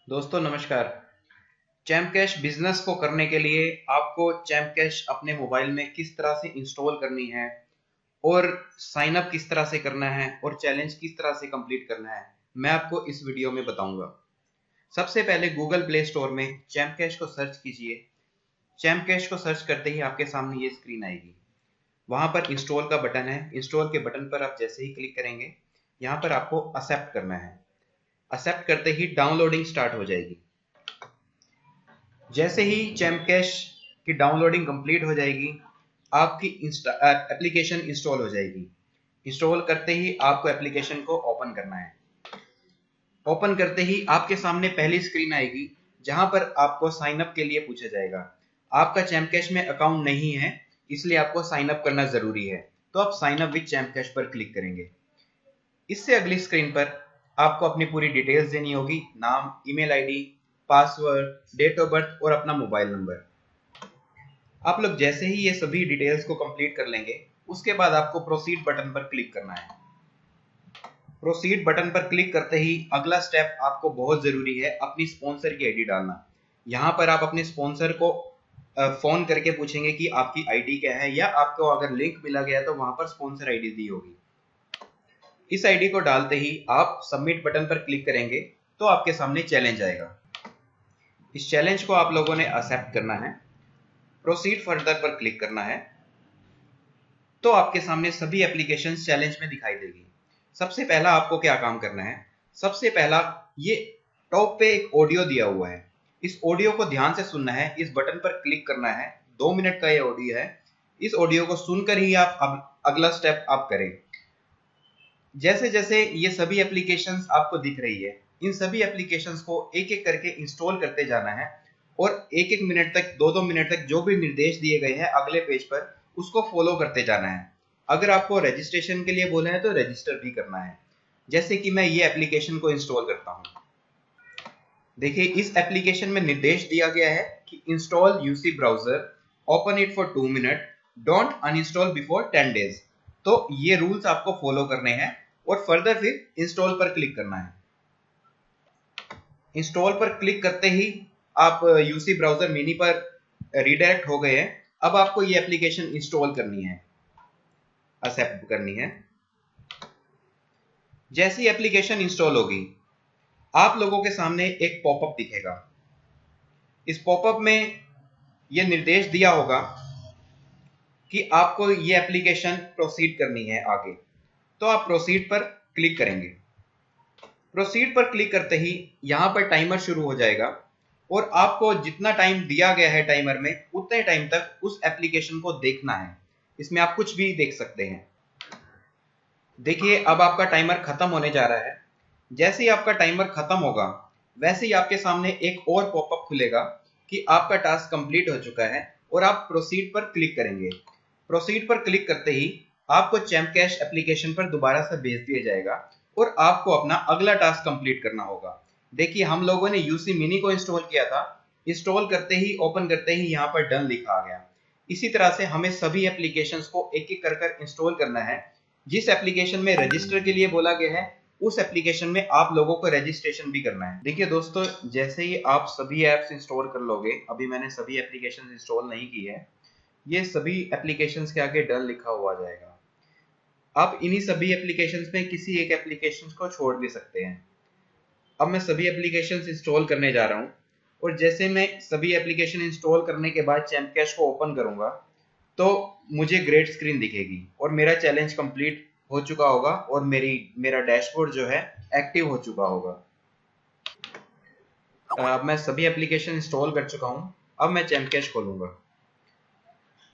दोस्तों नमस्कार। Champ cash business को करने के लिए आपको चैम्प कैश अपने मोबाइल में किस तरह से इंस्टॉल करनी है और साइन अप किस तरह से करना है और चैलेंज किस तरह से कंप्लीट करना है, मैं आपको इस वीडियो में बताऊंगा। सबसे पहले गूगल प्ले स्टोर में चैम्प कैश को सर्च कीजिए। चैम्प कैश को सर्च करते ही आपके सामने ये स्क्रीन आएगी। वहां पर इंस्टॉल का बटन है। इंस्टॉल के बटन पर आप जैसे ही क्लिक करेंगे, यहाँ पर आपको एक्सेप्ट करना है। एक्सेप्ट करते ही डाउनलोडिंग स्टार्ट हो जाएगी। जैसे ही चैम्प कैश की डाउनलोडिंग कंप्लीट हो जाएगी, आपकी एप्लीकेशन इंस्टॉल हो जाएगी। इंस्टॉल करते ही आपको एप्लीकेशन को ओपन करना है। ओपन करते ही आपके सामने पहली स्क्रीन आएगी, जहां पर आपको साइन अप के लिए पूछा जाएगा। आपका चैम्प कैश में अकाउंट नहीं है, इसलिए आपको साइन अप करना जरूरी है। तो आप sign up with champ cash पर क्लिक करेंगे। इससे अगली स्क्रीन पर आपको अपनी पूरी डिटेल्स देनी होगी, नाम, email ID, password, date of birth और अपना मोबाइल नंबर। आप लोग जैसे ही ये सभी डिटेल्स को कंप्लीट कर लेंगे, उसके बाद आपको प्रोसीड बटन पर क्लिक करना है। प्रोसीड बटन पर क्लिक करते ही अगला स्टेप आपको बहुत जरूरी है, अपनी स्पॉन्सर की आईडी डालना। यहाँ पर आप अपने स्पॉन्सर को फोन करके पूछेंगे कि आपकी आईडी क्या है, या आपको अगर लिंक मिला गया तो वहां पर स्पॉन्सर आईडी दी होगी। इस आईडी को डालते ही आप सबमिट बटन पर क्लिक करेंगे तो आपके सामने चैलेंज आएगा। इस चैलेंज को आप लोगों ने एक्सेप्ट करना है। प्रोसीड फर्दर पर क्लिक करना है तो आपके सामने सभी एप्लीकेशंस चैलेंज में दिखाई देगी। सबसे पहला आपको क्या काम करना है, सबसे पहला ये टॉप पे एक ऑडियो दिया हुआ है। इस ऑडियो को ध्यान से सुनना है। इस बटन पर क्लिक करना है। 2 मिनट का ये ऑडियो है। इस ऑडियो को सुनकर ही आप अगला स्टेप आप करें। जैसे जैसे ये सभी एप्लीकेशंस आपको दिख रही है, इन सभी एप्लीकेशंस को एक एक करके इंस्टॉल करते जाना है और एक एक मिनट तक, 2-2 मिनट तक जो भी निर्देश दिए गए हैं अगले पेज पर, उसको फॉलो करते जाना है। अगर आपको रजिस्ट्रेशन के लिए बोला है तो रजिस्टर भी करना है। जैसे कि मैं ये एप्लीकेशन को इंस्टॉल करता हूँ। देखिए, इस एप्लीकेशन में निर्देश दिया गया है कि install UC browser, open it for 2 minute, don't uninstall before 10 days. तो ये रूल्स आपको फॉलो करने हैं और फर्दर फिर इंस्टॉल पर क्लिक करना है। इंस्टॉल पर क्लिक करते ही आप यूसी ब्राउजर मिनी पर रीडायरेक्ट हो गए हैं। अब आपको ये एप्लीकेशन इंस्टॉल करनी है, एक्सेप्ट करनी है। जैसी एप्लीकेशन इंस्टॉल होगी, आप लोगों के सामने एक पॉपअप दिखेगा। इस पॉपअप में यह निर्देश दिया होगा कि आपको ये एप्लीकेशन प्रोसीड करनी है आगे। तो आप प्रोसीड पर क्लिक करेंगे। प्रोसीड पर क्लिक करते ही यहां पर टाइमर शुरू हो जाएगा और आपको जितना टाइम दिया गया है टाइमर में, उतने टाइम तक उस एप्लीकेशन को देखना है। इसमें आप कुछ भी देख सकते हैं। देखिए, अब आपका टाइमर खत्म होने जा रहा है। जैसे ही आपका टाइमर खत्म होगा, वैसे ही आपके सामने एक और पॉपअप खुलेगा कि आपका टास्क कंप्लीट हो चुका है और आप प्रोसीड पर क्लिक करेंगे। प्रोसीड पर क्लिक करते ही आपको चैम्प कैश एप्लीकेशन पर दोबारा से भेज दिया जाएगा और आपको अपना अगला टास्क कंप्लीट करना होगा। देखिए, हम लोगों ने यूसी मिनी को इंस्टॉल किया था। इंस्टॉल करते ही, ओपन करते ही यहाँ पर डन लिखा आ गया। इसी तरह से हमें सभी एप्लीकेशंस को एक एक कर इंस्टॉल करना है। जिस एप्लीकेशन में रजिस्टर के लिए बोला गया है, उस एप्लीकेशन में आप लोगों को रजिस्ट्रेशन भी करना है। देखिए दोस्तों, जैसे ही आप सभी एप्स इंस्टॉल कर लोगे, अभी मैंने सभी एप्लीकेशन इंस्टॉल नहीं की है, ये सभी एप्लीकेशंस के आगे डन लिखा हुआ जाएगा। आप इन्हीं सभी एप्लीकेशंस में किसी एक एप्लीकेशन को छोड़ भी सकते हैं। अब मैं सभी एप्लीकेशंस इंस्टॉल करने जा रहा हूँ और जैसे मैं सभी एप्लीकेशन इंस्टॉल करने के बाद चैम्प कैश को ओपन करूंगा तो मुझे ग्रेड स्क्रीन दिखेगी और मेरा चैलेंज कंप्लीट हो चुका होगा और मेरा डैशबोर्ड जो है एक्टिव हो चुका होगा। अब मैं सभी एप्लीकेशन इंस्टॉल कर चुका हूँ। अब मैं चैम्प कैश खोलूंगा।